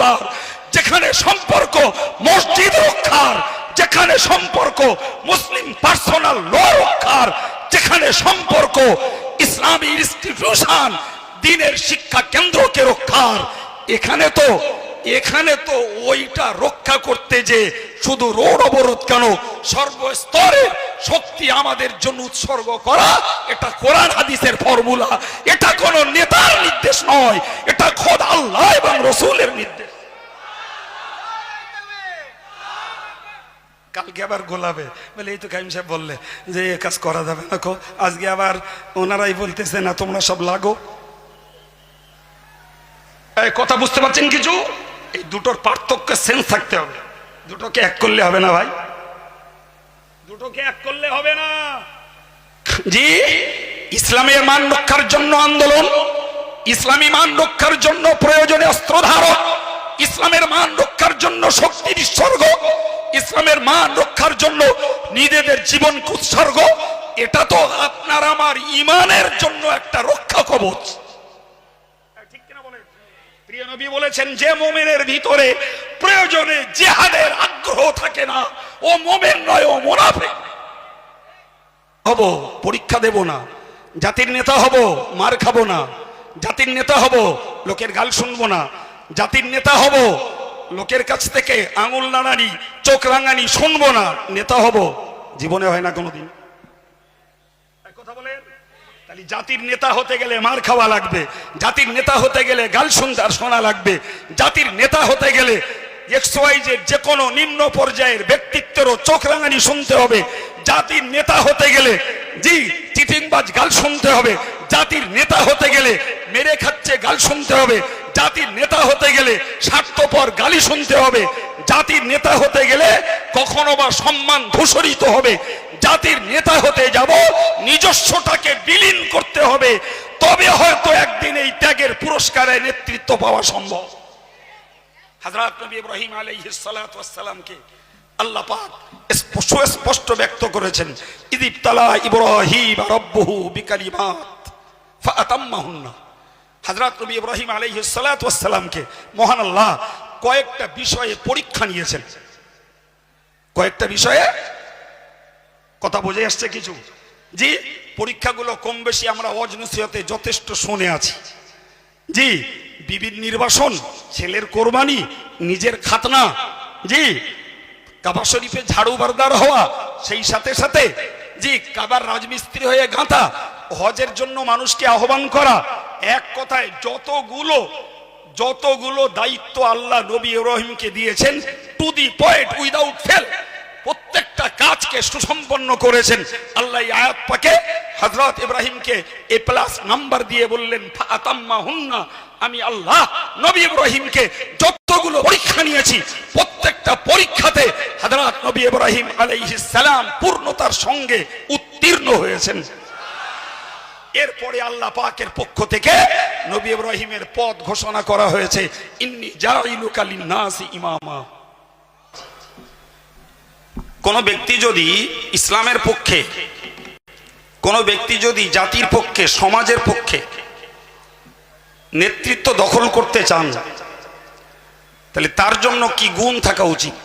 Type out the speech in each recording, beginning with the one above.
তোলার, যেখানে সম্পর্ক মসজিদ রক্ষার, যেখানে সম্পর্ক মুসলিম পার্সোনাল ল রক্ষার, যেখানে সম্পর্ক ইসলামী ইনস্টিটিউশন দ্বীনের শিক্ষা কেন্দ্রকে রক্ষার, এখানে তো ওইটা রক্ষা করতে যে শুধু রোড অবরোধ কেন, সর্বস্তরে শক্তি আমাদের জন্য উৎসর্গ করা, এটা কোরআন হাদিসের ফর্মুলা, এটা কোন নেতার নির্দেশ নয়, এটা খোদ আল্লাহ এবং রাসূলের নির্দেশ। কালকে আবার গোলাবে বলে, এই তো কাইম সাহেব বললে যে এ কাজ করা যাবে না, আজকে আবার ওনারাই বলতেছে না তোমরা সব লাগো। এই কথা বুঝতে পারছেন কিছু? এই দুটোর পার্থক্য সেন্স থাকতে হবে, দুটোকে এক করলে হবে না ভাই, দুটোকে এক করলে হবে না। জি, ইসলামের মান রক্ষার জন্য আন্দোলন, ইসলামী মান রক্ষার জন্য প্রয়োজনে অস্ত্র ধারণ, ইসলামের মান রক্ষার জন্য শক্তির উৎসর্গ, ইসলামের মান রক্ষার জন্য নিজেদের জীবন উৎসর্গ, এটা তো আপনার আমার ঈমানের জন্য একটা রক্ষা কবচ। ঠিক কিনা বলেন? প্রিয় নবী বলেছেন, যে মুমিনের ভিতরে প্রয়োজনে জিহাদের আগ্রহ থাকে না, ও মুমিন নয়, ও মুনাফিক। হব, পরীক্ষা দেব না, জাতির নেতা হব, মার খাবো না, জাতির নেতা হব, লোকের গাল শুনবো না, জাতির নেতা হব, লোকের কাছ থেকে আঙুল নাড়ানি চোখ রাঙানি শুনবো না, নেতা হব। জীবনে হয় না কোনোদিন। কথা বলেন? তাহলে জাতির নেতা হতে গেলে মার খাওয়া লাগবে, জাতির নেতা হতে গেলে গাল শোনা লাগবে, জাতির নেতা হতে গেলে যে কোনো নিম্ন পর্যায়ের ব্যক্তিত্বেরও চোখ রাঙানি শুনতে হবে, জাতির নেতা হতে গেলে জি চিটিংবাজ গাল শুনতে হবে, জাতির নেতা হতে গেলে মেরে খাচ্ছে গাল শুনতে হবে, জাতির নেতা হতে গেলে স্বার্থপর গালি শুনতে হবে, জাতির নেতা হতে গেলে কখনো বা সম্মান ধূসরিত হবে, জাতির নেতা হতে যাব নিজস্বটাকে বিলীন করতে হবে, তবে হয়তো একদিন এই ত্যাগের পুরস্কারে নেতৃত্ব পাওয়া সম্ভব। হযরত নবী ইব্রাহিম আলাইহিস সালাতু ওয়াস সালামকে আল্লাহ পাক স্পষ্ট ব্যক্ত করেছেন, ইযিবতালা ইব্রাহিম রাব্বুহু বিকালিমাত ফাআতাম্মাহুন্না। হযরত নবী ইব্রাহিম আলাইহিস সালাতু ওয়াস সালামকে মহান আল্লাহ কয়েকটা বিষয়ে পরীক্ষা নিয়েছেন, কয়েকটা বিষয়ে। কথা বুঝে আসছে কিছু? জি, পরীক্ষাগুলো কম বেশি আমরা ওয়াজ নসিহতে যথেষ্ট শুনে আছি। জি, বিবির নির্বাসন, ছেলের কোরবানি, নিজের খাতনা, জি কাবা শরীফে ঝাড়ু বারদার হওয়া, সেই সাথে সাথে জি কাবার রাজমিস্ত্রি হয়ে গাঁথা, হজের জন্য মানুষকে আহ্বান করা, এক কথায় যতগুলো দায়িত্ব আল্লাহ নবী ইব্রাহিমকে দিয়েছেন, to the point without fail প্রত্যেকটা কাজকে সুসম্পন্ন করেছেন। আল্লাহ আয়াত পাকে হযরত ইব্রাহিমকে এ প্লাস নাম্বার দিয়ে বললেন ফাআতাম্মাহুন্না, আমি আল্লাহ নবী ইব্রাহিমকে যতগুলো পরীক্ষা নিয়েছি প্রত্যেকটা পরীক্ষাতে হযরত নবী ইব্রাহিম আলাইহিস সালাম পূর্ণতার সঙ্গে উত্তীর্ণ হয়েছেন। এরপরে আল্লাহ পাকের পক্ষ থেকে নবী ইব্রাহিমের পদ ঘোষণা করা হয়েছে, ইন্নী জাইলুকা লিন-নাসি ইমামা। কোন ব্যক্তি যদি ইসলামের পক্ষে, কোন ব্যক্তি যদি জাতির পক্ষে, সমাজের পক্ষে নেতৃত্ব দখল করতে চান, তাহলে তার জন্য কি গুণ থাকা উচিত?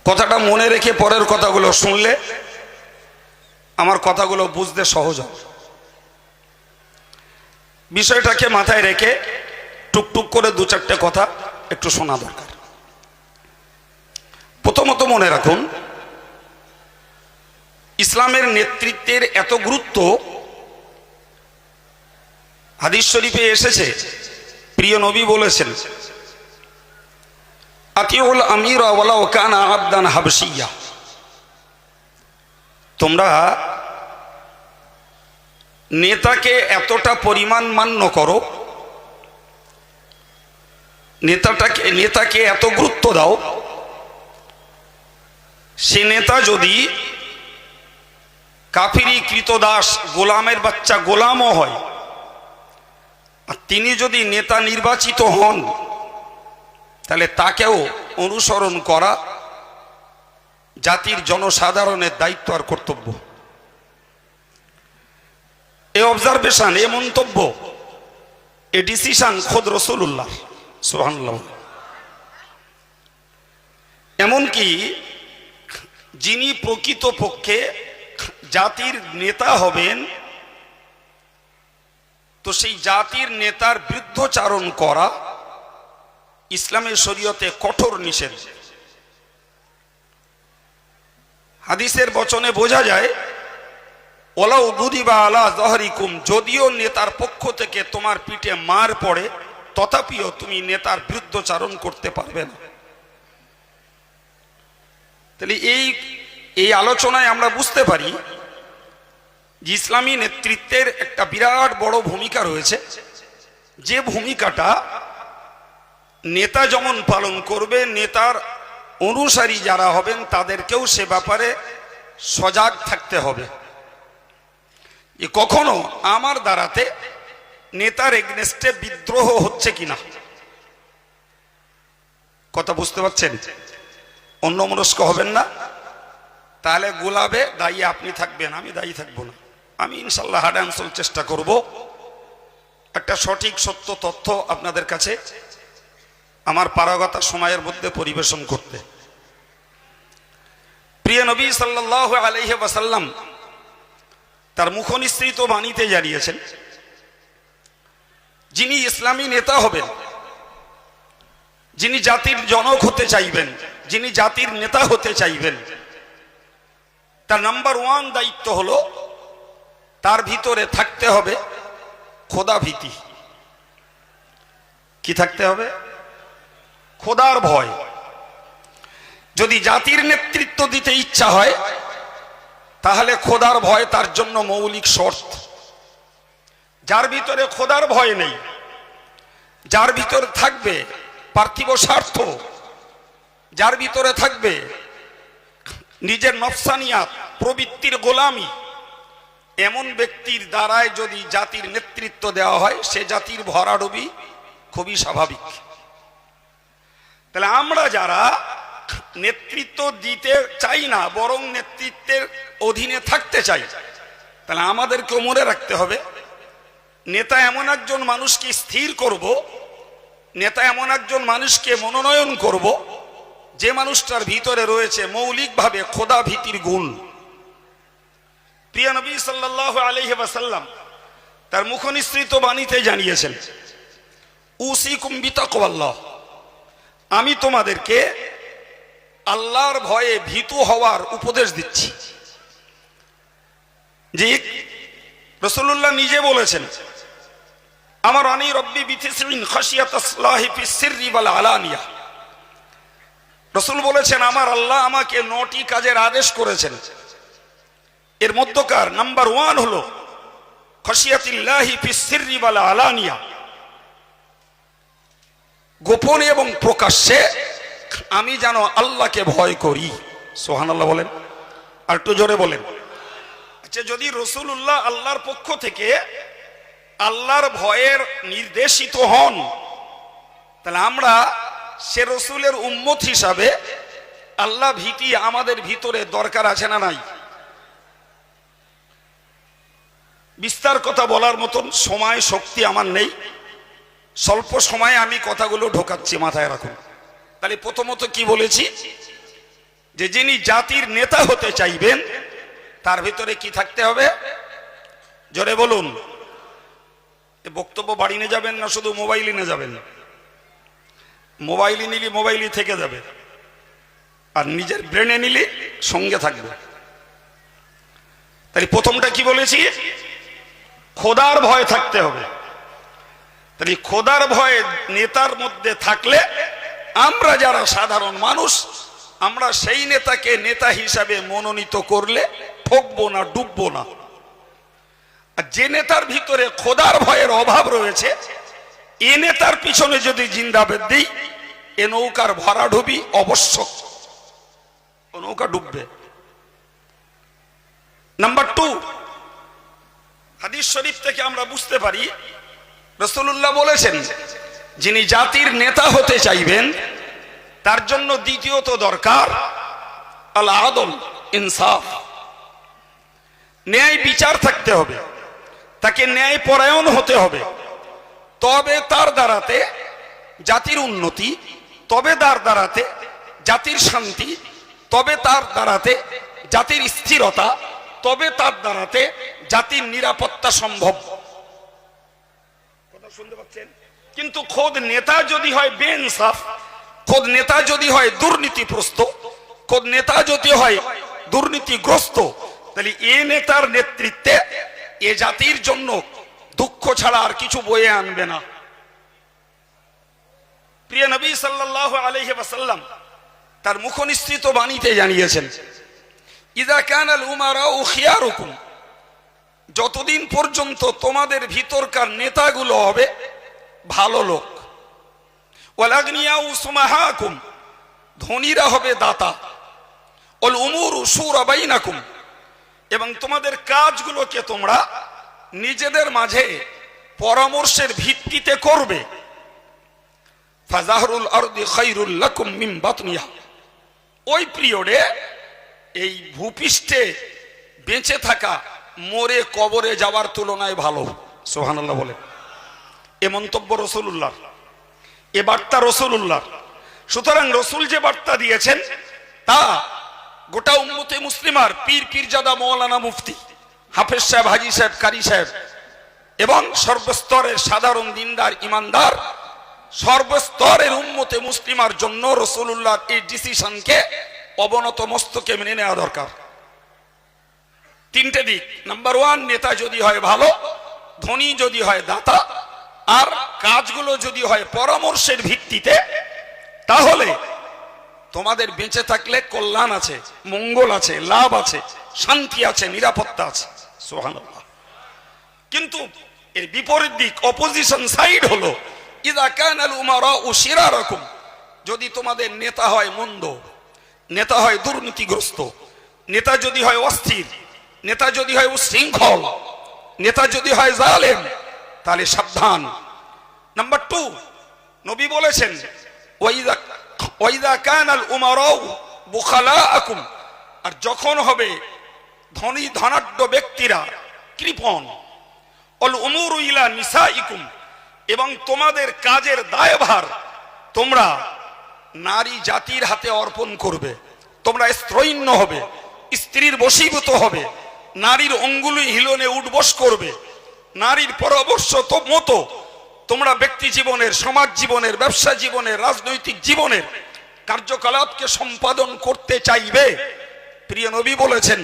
কথাটা মনে রেখে পরের কথাগুলো শুনলে আমার কথাগুলো বুঝতে সহজ হবে। বিষয়টাকে মাথায় রেখে টুকটুক করে দু চারটে কথা একটু শোনা দরকার। প্রথমত মনে রাখুন, ইসলামের নেতৃত্বের এত গুরুত্ব হাদিস শরীফে এসেছে। প্রিয় নবী বলেছেন, আতিউল আমিরা ওয়ালাউ কানা আবদান হাবশিয়া, তোমরা নেতাকে এতটা পরিমাণ মান্য করো, নেতাকে এত গুরুত্ব দাও, সে নেতা যদি কাফিরি কৃতদাস গোলামের বাচ্চা গোলামও হয়, আর তিনি যদি নেতা নির্বাচিত হন, তাহলে তাকেও অনুসরণ করা জাতির জনসাধারণের দায়িত্ব আর কর্তব্য। এ অবজারভেশন, এ মন্তব্য, এ ডিসিশন খোদ রাসূলুল্লাহ সুবহানাল্লাহ। এমনকি যিনি প্রকৃতপক্ষে জাতির নেতা হবেন, তো সেই জাতির নেতার বিরুদ্ধচারণ করা ইসলামের শরীয়তে কঠোর নিষেধ। হাদিসের বচনে বোঝা যায়, ওয়ালাউ দুরিবা আলা যহরিকুম, যদিও নেতার পক্ষ থেকে তোমার পিঠে মার পড়ে, তথাপিও তুমি নেতার বিরুদ্ধচারণ করতে পারবে না। তাহলে এই আলোচনায় আমরা বুঝতে পারি যে ইসলামী নেতৃত্বের একটা বিরাট বড় ভূমিকা রয়েছে, যে ভূমিকাটা নেতা যেমন পালন করবে, নেতার অনুসারী যারা হবেন তাদেরকেও সে ব্যাপারে সজাগ থাকতে হবে যে কখনো আমার দ্বারাতে নেতার এগনেস্টে বিদ্রোহ হচ্ছে কিনা। কথা বুঝতে পারছেন? অন্যমনস্ক হবেন না, তাহলে গোলাবে দায়ী আপনি থাকবেন, আমি দায়ী থাকবো না। আমি ইনশাল্লাহ হাড অ্যান্ড চেষ্টা করব একটা সঠিক সত্য তথ্য আপনাদের কাছে আমার পারগতা সময়ের মধ্যে পরিবেশন করতে। প্রিয় নবী সাল্লাল্লাহু আলাইহি ওয়াসাল্লাম তার মুখনিসৃত বাণীতে জানিয়েছেন, যিনি ইসলামী নেতা হবেন, যিনি জাতির জনক হতে চাইবেন, যিনি জাতির নেতা হতে চাইবেন, তার নাম্বার 1 দায়িত্ব হলো তার ভিতরে থাকতে হবে খোদা ভীতি। কি থাকতে হবে? খোদার ভয়। যদি জাতির নেতৃত্ব দিতে ইচ্ছা হয় তাহলে খোদার ভয় তার জন্য মৌলিক শর্ত। যার ভিতরে খোদার ভয় নেই, যার ভিতরে থাকবে পার্থিব স্বার্থ, যার ভিতরে থাকবে নিজের নফসানিয়াত প্রবৃত্তির গোলামি, এমন ব্যক্তির দ্বারায় যদি জাতির নেতৃত্ব দেওয়া হয় সে জাতির ভরাডুবি খুবই স্বাভাবিক। তাহলে আমরা যারা নেতৃত্ব দিতে চাই না বরং নেতৃত্বের অধীনে থাকতে চাই, তাহলে আমাদেরকে মনে রাখতে হবে নেতা এমন একজন মানুষকে স্থির করব, নেতা এমন একজন মানুষকে মনোনয়ন করব যে মানুষটার ভিতরে রয়েছে মৌলিকভাবে খোদা ভীতির গুণ। প্রিয় নবী সাল্লাল্লাহু আলাইহি ওয়াসাল্লাম তার মুখনিসৃত বাণীতে জানিয়েছেন, উসিকুম বিতাকওয়াল্লাহ, আমি তোমাদেরকে আল্লাহর ভয়ে ভীতু হওয়ার উপদেশ দিচ্ছি। যে রাসূলুল্লাহ নিজে বলেছেন, আমার আনি রব্বি বিতিসরিন খাশিয়াতাল্লাহি ফিস সিররি ওয়াল আলানিয়া। রাসূল বলেছেন আমার আল্লাহ আমাকে 9টি কাজের আদেশ করেছেন, এর মধ্যকার নাম্বার 1 হলো খাশিয়াতুল্লাহি ফিস সিররি ওয়াল আলানিয়া, গোপনে এবং প্রকাশ্যে আমি যেন আল্লাহকে ভয় করি। সুবহানাল্লাহ বলেন, আর একটু জোরে বলেন। আচ্ছা, যদি রাসূলুল্লাহ আল্লাহর পক্ষ থেকে আল্লাহর ভয়ের নির্দেশিত হন, তাহলে আমরা সে রাসূলের উম্মত হিসাবে আল্লাহ ভীতি আমাদের ভিতরে দরকার আছে না নাই? বিস্তার কথা বলার মতন সময় শক্তি আমার নেই, স্বল্প সময়ে আমি কথাগুলো ঢোকাচ্ছি, মাথায় রাখুন। তাহলে প্রথমত কি বলেছি, যে যিনি জাতির নেতা হতে চাইবেন তার ভিতরে কি থাকতে হবে? জোরে বলুন। বক্তব্য বাড়ি নিয়ে যাবেন না শুধু মোবাইলে নিয়ে যাবেন? মোবাইলে নিলে মোবাইলই থেকে যাবে, আর নিজের ব্রেনে নিলে সঙ্গে থাকবে। তাহলে প্রথমটা কি বলেছি? খোদার ভয় থাকতে হবে। তাহলে খোদার ভয় নেতার মধ্যে থাকলে আমরা যারা সাধারণ মানুষ, আমরা সেই নেতাকে নেতা হিসাবে মনোনীত করলে ঠকবো না, ডুববো না। আর যে নেতার ভিতরে খোদার ভয়ের অভাব রয়েছে, এ নেতার পিছনে যদি জিন্দাবাদ দিই, এ নৌকার ভরাডুবি অবশ্যক, নৌকা ডুববে। নাম্বার 2, হাদিস শরীফ থেকে আমরা বুঝতে পারি রাসূলুল্লাহ বলেছেন যিনি জাতির নেতা হতে চাইবেন তার জন্য দ্বিতীয়ত দরকার আল আদল, ইনসাফ, ন্যায় বিচার থাকতে হবে, তাকে ন্যায় পরায়ণ হতে হবে। তবে তার দ্বারাতে জাতির উন্নতি, তবে তার দ্বারাতে জাতির শান্তি, তবে তার দ্বারাতে জাতির স্থিরতা, তবে তার দ্বারাতে জাতির নিরাপত্তা সম্ভব। কথা শুনতে পাচ্ছেন? কিন্তু খোদ নেতা যদি হয় বেইনসাফ, খোদ নেতা যদি হয় দুর্নীতিগ্রস্ত, খোদ নেতা যদি হয় দুর্নীতিগ্রস্ত, তাহলে এ নেতার নেতৃত্বে এ জাতির জন্য দুঃখ ছাড়া আর কিছু বয়ে আনবে না। প্রিয় নবী সাল্লাল্লাহু আলাইহি ওয়াসাল্লাম তার মুখনিসৃত বাণীতে জানিয়েছেন, ইযা কানাল উমারাউ খিয়ারুকুম, যতদিন পর্যন্ত তোমাদের ভিতরকার নেতাগুলো হবে ভালো লোক, ওয়াল আগনিয়াউ সুমাহাকুম, ধনীরা হবে দাতা, ওয়াল উমুরু শুরা বাইনাকুম, এবং তোমাদের কাজগুলোকে তোমরা নিজেদের মাঝে পরামর্শের ভিত্তিতে করবে, ফাজাহরুল আরদি খায়রুল লাকুম মিন বাতনিহা, ওই পিরিয়ডে এই ভূপৃষ্ঠে বেঁচে থাকা মরে কবরে যাওয়ার তুলনায় ভালো। সুবহানাল্লাহ বলে। এ মন্তব্য রাসূলুল্লাহ, এ বার্তা রাসূলুল্লাহ। সুতরাং রাসূল যে বার্তা দিয়েছেন তা গোটা উম্মতে মুসলিমার পীর পীরজাদা মাওলানা মুফতি হাফেজ সাহেব, হাজী সাহেব, কারি সাহেব এবং সর্বস্তরের সাধারণ দিনদার ইমানদার সর্বস্তরের উম্মতে মুসলিমার জন্য রাসূলুল্লাহর এই ডিসিশনকে অবনত মস্তকে মেনে নেওয়া দরকার। তিনটে দিক। নাম্বার ওয়ান, নেতা যদি হয় ভালো, ধনী যদি হয় দাতা, আর কাজগুলো যদি হয় পরামর্শের ভিত্তিতে, তাহলে তোমাদের বেঁচে থাকলে কল্যাণ আছে, মঙ্গল আছে, লাভ আছে, শান্তি আছে, নিরাপত্তা আছে। সুবহানাল্লাহ। কিন্তু এর বিপরীত দিক, অপোজিশন সাইড হলো, ইযা কানাল উমারাউ শিরারাকুম, যদি তোমাদের নেতা হয় মন্দ, নেতা হয় দুর্নীতিগ্রস্ত, নেতা যদি হয় অস্থির, নেতা যদি হয় উশৃঙ্খল, নেতা যদি হয় জালেম, তাহলে সাবধান। নাম্বার টু, নবী বলেছেন, ওয়াইদা কানাল উমারাউ বুখালাআকুম, আর যখন হবে ধনী ধনাঢ্য ব্যক্তিরা কৃপণ, অল উমুরু ইলা নিসাইকুম, এবং তোমাদের কাজের দায়ভার তোমরা নারী জাতির হাতে অর্পণ করবে, তোমরা স্ত্রৈন্য হবে, স্ত্রীর বশীভূত হবে, নারীর অঙ্গুলি হিলনে উঠবস করবে, নারীর পরামর্শ মতো তোমরা ব্যক্তি জীবনের, সমাজ জীবনের, ব্যবসা জীবনের, রাজনৈতিক জীবনের কার্যকলাপকে সম্পাদন করতে চাইবে। প্রিয় নবী বলেছেন,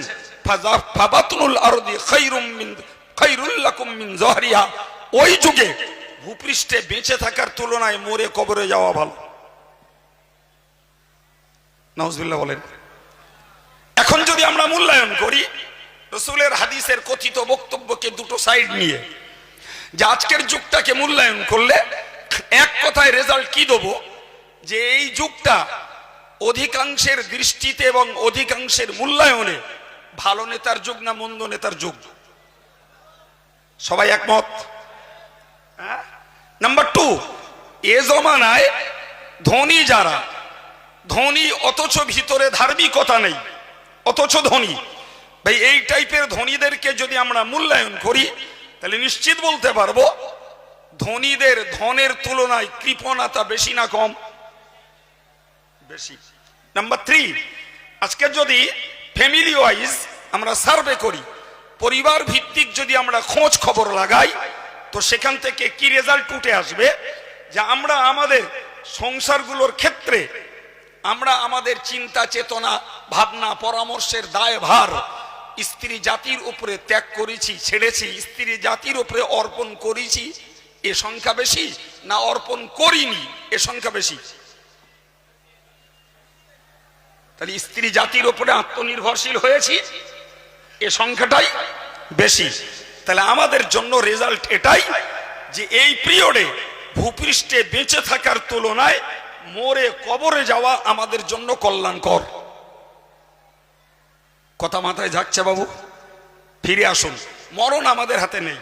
ফাবাতুল আরদি খায়রুল লাকুম মিন যহরিহা, ওই যুগে ভূপৃষ্ঠে বেঁচে থাকার তুলনায় মরে কবরে যাওয়া ভালো। নাউজুবিল্লাহ বলেন। এখন যদি আমরা মূল্যায়ন করি রাসূলের হাদিসের কথিত বক্তব্যকে দুটো সাইড নিয়ে, যে আজকের যুগটাকে মূল্যায়ন করলে এক কথায় রেজাল্ট কি দেবো, যে এই যুগটা অধিকাংশের দৃষ্টিতে এবং অধিকাংশের মূল্যায়নে ভালো নেতার যুগ না মন্দ নেতার যুগ? সবাই একমত? নাম্বার টু, এ জমানায় ধনী যারা, ধনী অথচ ভিতরে ধার্মিকতা নেই, অথচ ধনী, ভাই এই টাইপের ধনীদেরকে যদি আমরা মূল্যায়ন করি তাহলে নিশ্চিত বলতে পারবো ধনীদের ধনের তুলনায় কৃপণতা বেশি না কম? বেশি। নাম্বার থ্রি, আজকে যদি ফ্যামিলি ওয়াইজ আমরা সার্ভে করি, পরিবার ভিত্তিক যদি আমরা খোঁজ খবর লাগাই, তো সেখান থেকে কি রেজাল্ট উঠে আসবে, যে আমরা আমাদের সংসারগুলোর ক্ষেত্রে আমরা আমাদের চিন্তা চেতনা ভাবনা পরামর্শের দায়ভার স্ত্রী জাতির উপরে ত্যাগ করেছি, ছেড়েছি, স্ত্রী জাতির উপরে অর্পণ করেছি, এ সংখ্যা বেশি না অর্পণ করিনি এ সংখ্যা বেশি? তাহলে স্ত্রী জাতির উপরে আত্মনির্ভরশীল হয়েছি এ সংখ্যাটাই বেশি। তাহলে আমাদের জন্য রেজাল্ট এটাই, যে এই পিরিয়ডে ভূপৃষ্ঠে বেঁচে থাকার তুলনায় মরে কবরে যাওয়া আমাদের জন্য কল্যাণকর। কথা মাথায় যাচ্ছে বাবু? ফিরে আসুন, মরণ আমাদের হাতে নেই।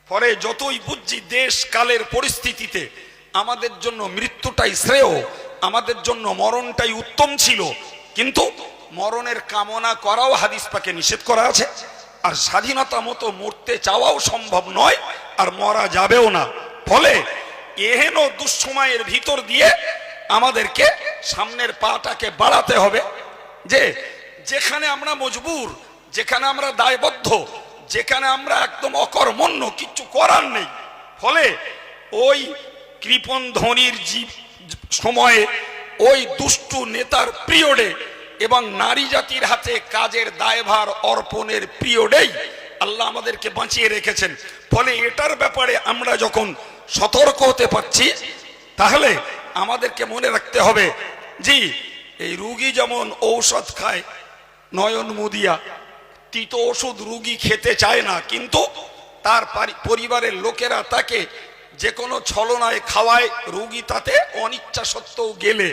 পরে যতই বুঝছি দেশ কালের পরিস্থিতিতে আমাদের জন্য মৃত্যুটাই শ্রেয়, আমাদের জন্য মরণটাই উত্তম ছিল, কিন্তু মরণের কামনা করাও হাদিস পাকে নিষেধ করা আছে, আর স্বাধীনতা মতো মরতে চাওয়াও সম্ভব নয়, আর মরা যাবেও না। ফলে এহেন দুঃসময়ের ভিতর দিয়ে আমাদেরকে সামনের পাটাকে বাড়াতে হবে, যে যেখানে আমরা মজবুর, যেখানে আমরা দায়বদ্ধ, যেখানে আমরা একদম অকর্মণ্য, কিচ্ছু করার নেই, ফলে ওই কৃপণ ধনির সময়ে, ওই দুষ্টু নেতার পিরিয়ডে এবং নারী জাতির হাতে কাজের দায়ভার অর্পণের পিরিয়ডেই আল্লাহ আমাদেরকে বাঁচিয়ে রেখেছেন। ফলে এটার ব্যাপারে আমরা যখন সতর্ক হতে পারছি, তাহলে আমাদেরকে মনে রাখতে হবে, জি এই রুগী যেমন ঔষধ খায় নয়ন মুদিয়া, তিতো ওষুধ রুগী খেতে চায় না, কিন্তু তার পরিবারের লোকেরা তাকে যে কোনো ছলনায় খাওয়ায়, রুগী তাতে অনিচ্ছা সত্ত্বেও গেলে।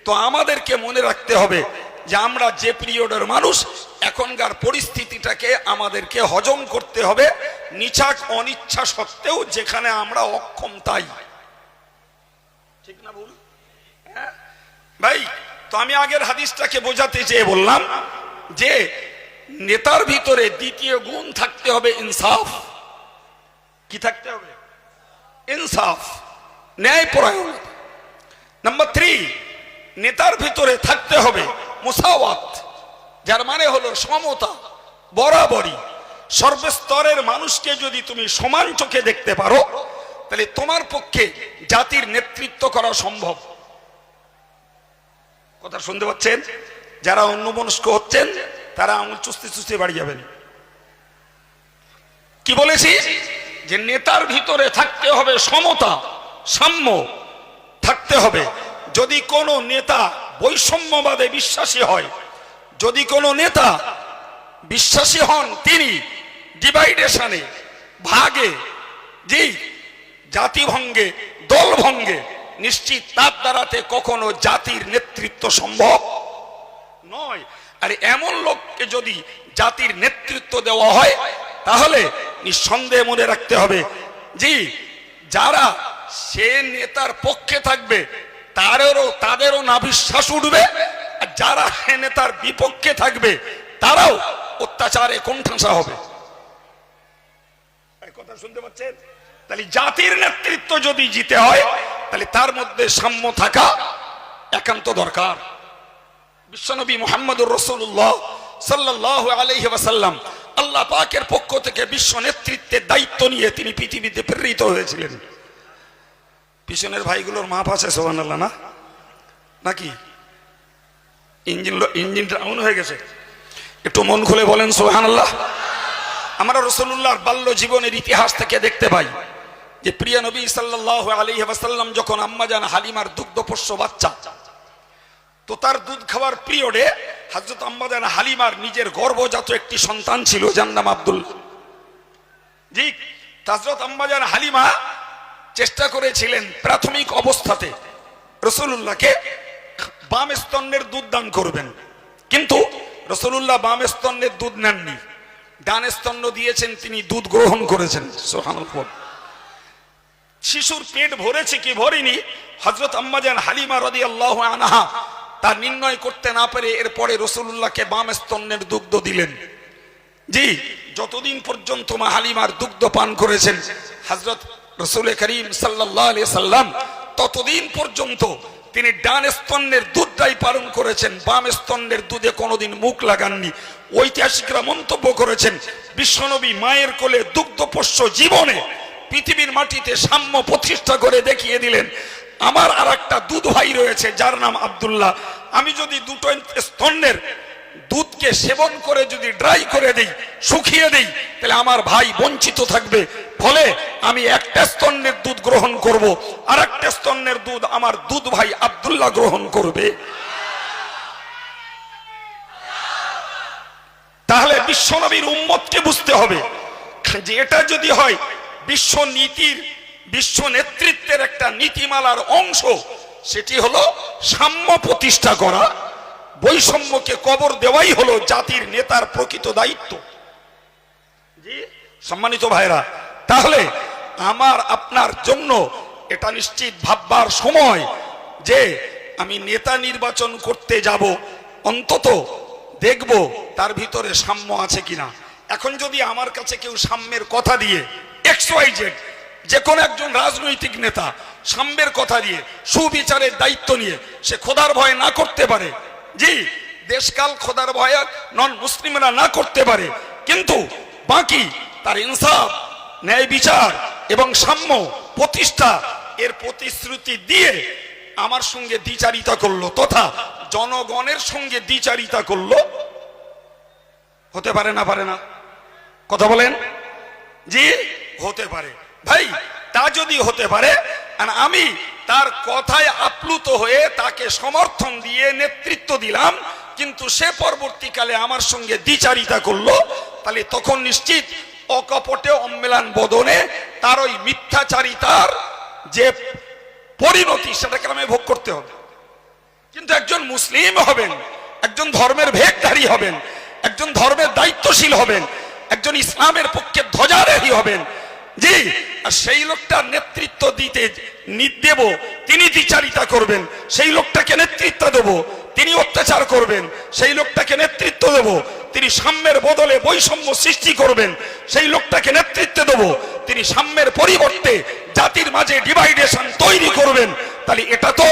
তো আমাদেরকে মনে রাখতে হবে যে আমরা যে পিরিয়ডের মানুষ, এখনকার পরিস্থিতিটাকে আমাদেরকে হজম করতে হবে, নিছাক অনিচ্ছা সত্ত্বেও যেখানে আমরা অক্ষম, তাই ঠিক না ভুল? হ্যাঁ ভাই, তো আমি আগের হাদিসটাকে বোঝাতে চেয়ে বললাম যে নেতার ভিতরে দ্বিতীয় গুণ থাকতে হবে ইনসাফ। কি থাকতে হবে? ইনসাফ, ন্যায়পরায়ণ। নাম্বার 3, নেতার ভিতরে থাকতে হবে মুসাওয়াত, যার মানে হলো সমতা, বরাবরই। সর্বস্তরের মানুষকে যদি তুমি সমান চোখে দেখতে পারো, তাহলে তোমার পক্ষে জাতির নেতৃত্ব করা সম্ভব। কথা শুনতে পাচ্ছেন? যারা অন্যমনস্ক হচ্ছেন তারা আঙুল চুষতে চুষতে বাড়ি যাবেন। কি বলেছি? যে নেতার ভিতরে থাকতে হবে সমতা, সাম্য থাকতে হবে। যদি কোনো নেতা বৈষম্যবাদে বিশ্বাসী হয়, যদি কোনো নেতা বিশ্বাসী হন তিনি ডিভাইডেশনে, ভাগে, জি জাতি ভঙ্গে, দল ভঙ্গে, নিশ্চিত তার দ্বারাতে কখনো জাতির নেতৃত্ব সম্ভব নয়। আর এমন লোককে যদি জাতির নেতৃত্ব দেওয়া হয়, তাহলে নিঃসন্দেহে মনে রাখতে হবে, জি যারা সে নেতার পক্ষে থাকবে তাদেরও না বিশ্বাস উঠবে, আর যারা সে নেতার বিপক্ষে থাকবে তারাও অত্যাচারে কোণঠাসা হবে। কথা শুনতে পাচ্ছেন? তাহলে জাতির নেতৃত্ব যদি জিতে হয়, তাহলে তার মধ্যে সাম্য থাকা একান্ত দরকার। বিশ্বনবী মুহাম্মদুর রাসূলুল্লাহ সাল্লাল্লাহু আলাইহি ওয়াসাল্লাম আল্লাহ পাকের পক্ষ থেকে বিশ্ব নেতৃত্বের দায়িত্ব নিয়ে তিনি পৃথিবীতে প্রেরিত হয়েছিলেন। পিছনের ভাইগুলোর মাপ আছে সুবহানাল্লাহ, না নাকি? ইঞ্জিন ডাউন হয়ে গেছে, একটু মন খুলে বলেন সুবহানাল্লাহ। আমরা রাসূলুল্লাহর বাল্য জীবনের ইতিহাস থেকে দেখতে পাই যে প্রিয় নবী সাল্লাল্লাহু আলাইহি ওয়াসাল্লাম যখন আম্মাজান হালিমার দুগ্ধপোষ্য বাচ্চা, তো তার দুধ খাওয়ার পিরিয়ডে হযরত আম্মাজান হালিমার নিজের গর্ভজাত একটি সন্তান ছিল, যার নাম আব্দুল্লাহ। জি, হযরত আম্মাজান হালিমা চেষ্টা করেছিলেন প্রাথমিক অবস্থাতে রাসূলুল্লাহকে বাম স্তন্যের দুধ দান করবেন, কিন্তু রাসূলুল্লাহ বাম স্তন্যের দুধ নেননি, ডান স্তন্য দিয়েছেন, তিনি দুধ গ্রহণ করেছেন। সুবহানাল্লাহ। শিশুর পেট ভরেছে কি ভরেনি হযরত আম্মাজান হালিমা রাদিয়াল্লাহু আনহা তা নির্ণয় করতে না পেরে এরপরে রাসূলুল্লাহকে বাম স্তন্যের দুগ্ধ দিলেন। জি, যতদিন পর্যন্ত মা হালিমার দুগ্ধ পান করেছেন হযরত রাসূল করিম সাল্লাল্লাহু আলাইহি সাল্লাম, ততদিন পর্যন্ত তিনি ডান স্তন্যের দুধটাই পালন করেছেন, বাম স্তন্যের দুধে কোনোদিন মুখ লাগাননি। ঐতিহাসিকরা মন্তব্য করেছেন বিশ্বনবী মায়ের কোলে দুগ্ধপোষ্য জীবনে পৃথিবীর মাটিতে সাম্য প্রতিষ্ঠা করে দেখিয়ে দিলেন। আমার আর একটা দুধ ভাই রয়েছে যার নাম আব্দুল্লাহ, আমি যদি দুটো স্তন্যের দুধকে সেবন করে যদি ড্রাই করে দেই, শুকিয়ে দেই, তাহলে আমার ভাই বঞ্চিত থাকবে। ফলে আমি একটা স্তন্যের দুধ গ্রহণ করব, আর একটা স্তন্যের দুধ আমার দুধ ভাই আব্দুল্লাহ গ্রহণ করবে। তাহলে বিশ্বনবীর উম্মতকে বুঝতে হবে যে এটা যদি হয় বিশ্ব নীতির, বিশ্ব নেতৃত্বের একটা নীতিমালার অংশ, সেটি হলো সাম্য প্রতিষ্ঠা করা, বৈষম্যকে কবর দেওয়াই হলো জাতির নেতার প্রকৃত দায়িত্ব। জি সম্মানিত ভাইরা, তাহলে আমার আপনার জন্য এটা নিশ্চিত ভাববার সময় যে আমি নেতা নির্বাচন করতে যাব, অন্তত দেখব তার ভিতরে সাম্য আছে কিনা। এখন যদি আমার কাছে কেউ সাম্যের কথা দিয়ে XYZ যে কোনো একজন রাজনৈতিক নেতা সাম্যের কথা দিয়ে, সুবিচারের দায়িত্ব নিয়ে সে খোদার ভয় না করতে পারে, জি দেশকাল খোদার ভয় নন মুসলিমরা না করতে পারে, কিন্তু বাকি তার ইনসাফ, ন্যায় বিচার এবং সাম্য প্রতিষ্ঠা এর প্রতিশ্রুতি দিয়ে আমার সঙ্গে দ্বিচারিতা করলো তথা জনগণের সঙ্গে দ্বিচারিতা করলো, হতে পারে না পারে না? কথা বলেন। জি হতে পারে ভাই। তা যদি হতে পারে আর আমি তার কথায় আপ্লুত হয়ে তাকে সমর্থন দিয়ে নেতৃত্ব দিলাম, কিন্তু সে পরবর্তীকালে আমার সঙ্গে দ্বিচারিতা করলো, তাহলে তখন নিশ্চিত অকপটে অম্মেলান বদনে তার ওই মিথ্যাচারিতার যে পরিণতি সেটাকে আমি ভোগ করতে হবে। কিন্তু একজন মুসলিম হবেন, একজন ধর্মের ভেকধারী হবেন, একজন ধর্মের দায়িত্বশীল হবেন, একজন ইসলামের পক্ষে ধ্বজারোহী হবেন, জি আর সেই লোকটার নেতৃত্ব দিতে দেব, তিনি দ্বিচারিতা করবেন, সেই লোকটাকে নেতৃত্ব দেব, তিনি অত্যাচার করবেন, সেই লোকটাকে নেতৃত্ব দেব, তিনি সাম্যের বদলে বৈষম্য সৃষ্টি করবেন, সেই লোকটাকে নেতৃত্ব দেব, তিনি সাম্যের পরিবর্তে জাতির মাঝে ডিভাইডেশন তৈরি করবেন, তাহলে এটা তো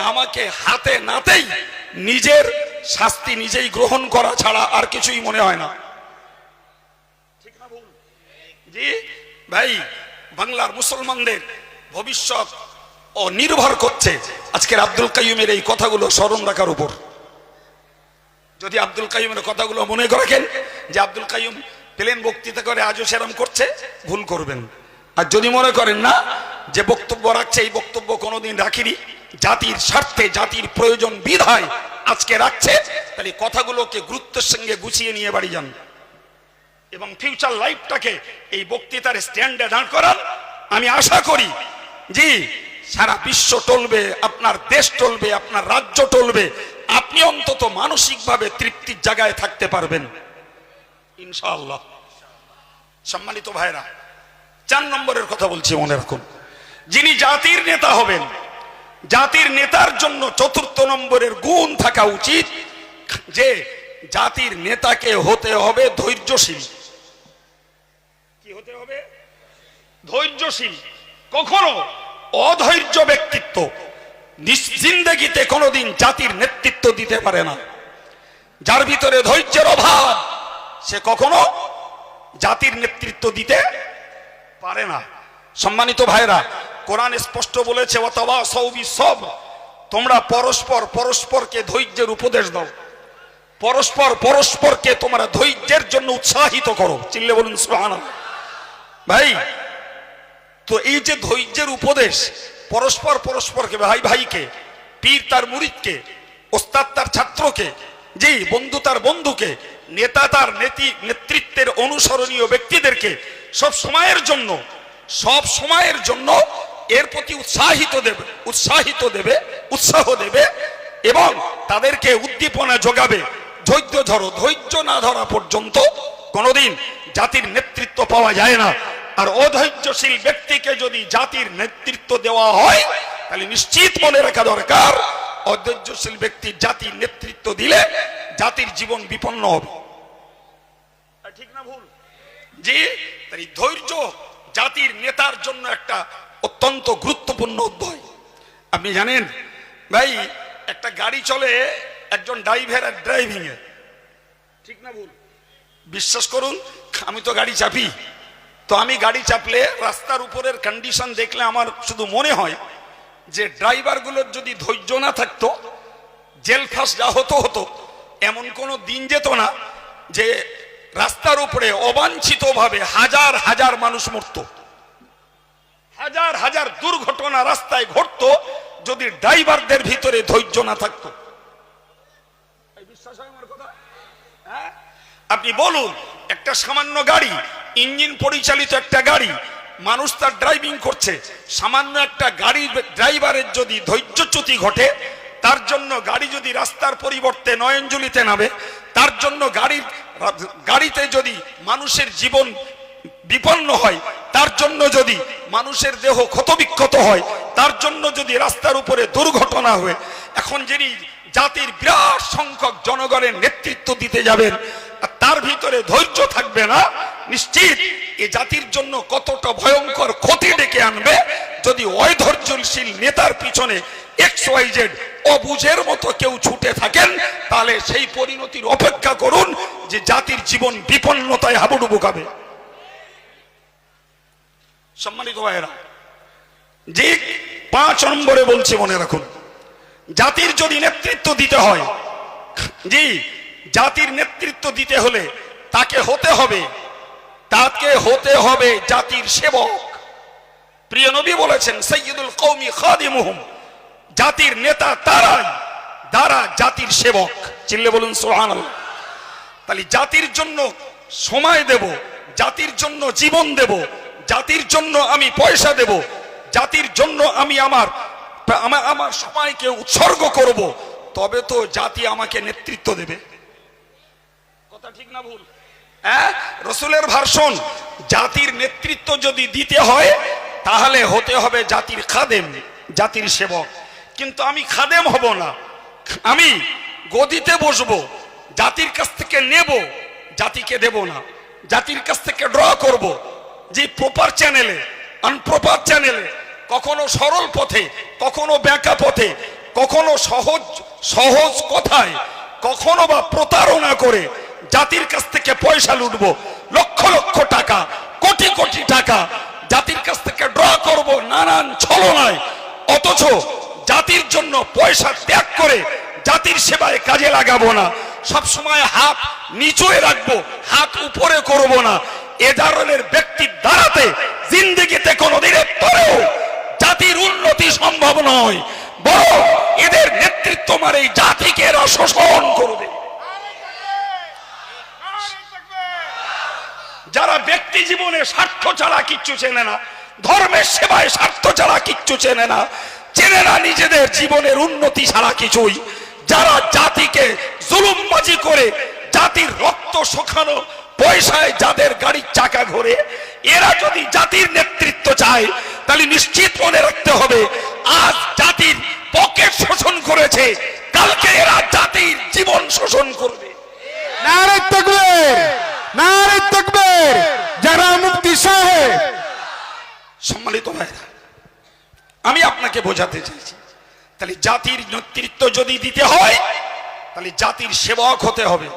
আমাকে হাতে নাতেই নিজের শাস্তি নিজেই গ্রহণ করা ছাড়া আর কিছুই মনে হয় না। ঠিক না ভুল? জি ভাই, বাংলার মুসলমানদের ভবিষ্যৎ ও নির্ভর করছে আজকের আব্দুল কাইয়ুমের এই কথাগুলো স্মরণ রাখার উপর। যদি আব্দুল কাইয়ুমের কথাগুলো মনে রাখেন যে আব্দুল কাইয়ুম প্লেন বক্তৃতা করে আজও সেরম করছে, ভুল করবেন। আর যদি মনে করেন না যে বক্তব্য রাখছে এই বক্তব্য কোনোদিন রাখিনি, জাতির স্বার্থে জাতির প্রয়োজন বিধায় আজকে রাখছে, তাহলে কথাগুলোকে গুরুত্বের সঙ্গে গুছিয়ে নিয়ে বাড়ি যান এবং ফিউচার লাইফটাকে এই বক্তৃতার স্ট্যান্ডে দাঁড় করান। আমি আশা করি জি সারা বিশ্ব টলবে, আপনার দেশ টলবে, আপনার রাজ্য টলবে, আপনি অন্তত মানসিকভাবে তৃপ্তির জায়গায় থাকতে পারবেন ইনশাআল্লাহ। সম্মানিত ভাইরা, 4 নম্বরের কথা বলছি, মনে রাখুন, যিনি জাতির নেতা হবেন, জাতির নেতার জন্য 4র্থ নম্বরের গুণ থাকা উচিত যে জাতির নেতাকে হতে হবে ধৈর্যশীল। কি হতে হবে? ধৈর্যশীল। কখনো অধৈর্য ব্যক্তিত্ব জিন্দেগিতে কোনোদিন জাতির নেতৃত্ব দিতে পারে না। যার ভিতরে ধৈর্যের অভাব সে কখনো জাতির নেতৃত্ব দিতে পারে না। সম্মানিত ভাইরা, কোরআন স্পষ্ট বলেছে ওয়াতাওয়াসাউ বিসসবর, তোমরা পরস্পরকে ধৈর্যের উপদেশ দাও, পরস্পরকে তোমরা ধৈর্যের জন্য উৎসাহিত করো। চিল্লে বলুন সুবহানাল্লাহ। ভাই, তো এই যে ধৈর্যের উপদেশ, পরস্পরকে, ভাই ভাইকে, পীর তার মুরিদকে, ওস্তাদ তার ছাত্রকে, জি বন্ধু তার বন্ধুকে, নেতা তার নেতৃত্বের অনুসরণীয় ব্যক্তিদেরকে সব সময়ের জন্য এর প্রতি উৎসাহ দেবে এবং তাদেরকে উদ্দীপনা যোগাবে। ধৈর্য ধরো, ধৈর্য না ধরা পর্যন্ত কোনোদিন জাতির নেতৃত্ব পাওয়া যায় না। আর অধৈর্যশীল ব্যক্তিকে যদি জাতির নেতৃত্ব দেওয়া হয় তাহলে নিশ্চিত মনে রাখা দরকার, অধৈর্যশীল ব্যক্তি জাতির নেতৃত্ব দিলে জাতির জীবন বিপন্ন হবে। ঠিক না ভুল? জি, তাই ধৈর্য জাতির নেতার জন্য একটা অত্যন্ত গুরুত্বপূর্ণ অধ্যায়। আপনি জানেন ভাই, একটা গাড়ি চলে একজন ড্রাইভারের ড্রাইভিং এ, ঠিক না ভুল? বিশ্বাস করুন, আমি তো গাড়ি চাপি, তো আমি গাড়ি চাপলে রাস্তার উপরের কন্ডিশন দেখলে আমার শুধু মনে হয় যে ড্রাইভারগুলোর যদি ধৈর্য না থাকতো, জেল ফাঁস যা হতো, এমন কোনো দিন যেত না যে রাস্তার উপরে অবাঞ্ছিতভাবে হাজার হাজার মানুষ মরত, হাজার হাজার দুর্ঘটনা রাস্তায় ঘটতো যদি ড্রাইভারদের ভিতরে ধৈর্য না থাকতো। বিশ্বাস হয় আমার কথা? হ্যাঁ, আপনি বলুন, একটা সামান্য গাড়ি, ইঞ্জিন পরিচালিত একটা গাড়ি, মানুষ তার ড্রাইভিং করছে, সামান্য একটা গাড়ির ড্রাইভারের যদি ধৈর্যচ্যুতি ঘটে, তার জন্য গাড়ি যদি রাস্তার পরিবর্তে নয়নজুলিতে নামে, তার জন্য গাড়িতে যদি মানুষের জীবন বিপন্ন হয়, তার জন্য যদি মানুষের দেহ ক্ষতবিক্ষত হয়, তার জন্য যদি রাস্তার উপরে দুর্ঘটনা হয়, এখন যিনি জাতির বিরাট সংখ্যক জনগণের নেতৃত্ব দিতে যাবেন, তার ভিতরে ধৈর্য থাকবে না, নিশ্চিত এই জাতির জন্য কতটা ভয়ঙ্কর ক্ষতি ডেকে আনবে যদি অধৈর্যশীল নেতার পিছনে XYZ অবুঝের মতো কেউ ছুটে থাকেন। তাহলে সেই পরিণতির অপেক্ষা করুন যে জাতির জীবন বিপন্নতায় হাবুডুবু খাবে। সম্মানিত ভাইয়েরা, যে 5 নম্বরে বলছি, মনে রাখুন, জাতির যদি নেতৃত্ব দিতে হয়, জি, জাতির নেতৃত্ব দিতে হলে তাকে হতে হবে জাতির সেবক। প্রিয় নবী বলেছেন, সাইয়্যিদুল কওমি খাদিমুহুম, জাতির নেতা তারাই যারা জাতির সেবক। চিল্লে বলুন সুবহানাল্লাহ। তাহলে জাতির জন্য সময় দেব, জাতির জন্য জীবন দেব, জাতির জন্য আমি পয়সা দেব, জাতির জন্য আমি আমার সময়কে উৎসর্গ করব, তবে তো জাতি আমাকে নেতৃত্ব দেবে। কথা ঠিক না ভুল? হ্যাঁ, রাসূলের ভাষণ, জাতির নেতৃত্ব যদি দিতে হয় তাহলে হতে হবে জাতির খাদেম, জাতির সেবক। কিন্তু আমি খাদেম হব না, আমি গদিতে বসবো, জাতির কাছ থেকে নেব, জাতিকে দেব না, জাতির কাছ থেকে ড্র করব। যে প্রপার চ্যানেলে, আনপ্রপার চ্যানেলে, কখনো সরল পথে, কখনো ব্যাকা পথে, কখনো সহজ কথায়, কখনো বা প্রতারণা করে জাতির কাছ থেকে পয়সা লুটবো, লক্ষ লক্ষ টাকা, কোটি কোটি টাকা জাতির কাছ থেকে ড্র করব নানান ছলনায়। অথচ জাতির জন্য পয়সা ত্যাগ করে জাতির সেবায় কাজে লাগাবো না, সবসময় হাত নিচুয়ে রাখবো, হাত উপরে করব না। এ ধরনের ব্যক্তির দ্বারাতে জিন্দেগিতে কোনোদিনের পরেও জাতির উন্নতি সম্ভব নয়, বরং এদের নেতৃত্ব মানে এই জাতিকে এরা শোষণ করবে। যারা ব্যক্তি জীবনে স্বার্থ ছাড়া কিচ্ছু চেনে না, ধর্মের সেবায় স্বার্থ ছাড়া কিচ্ছু চেনে না, চেনে না নিজেদের জীবনের উন্নতি ছাড়া কিছুই, যারা জাতিকে জুলুমবাজি করে জাতির রক্ত শুকানো পয়সায় যাদের গাড়ির চাকা ঘোরে, এরা যদি জাতির নেতৃত্ব চায় তাহলে নিশ্চিত মনে রাখতে হবে, আজ জাতির পকেট শোষণ করেছে, কালকে এরা জাতির জীবন শোষণ করবে। নারে তাকবীর, নারে তাকবীর, যারা মুফতি সাহেব। সম্মানিত ভাইরা, আমি আপনাকে বোঝাতে চাইছি, তাহলে জাতির নেতৃত্ব যদি দিতে হয় তাহলে জাতির সেবক হতে হবে।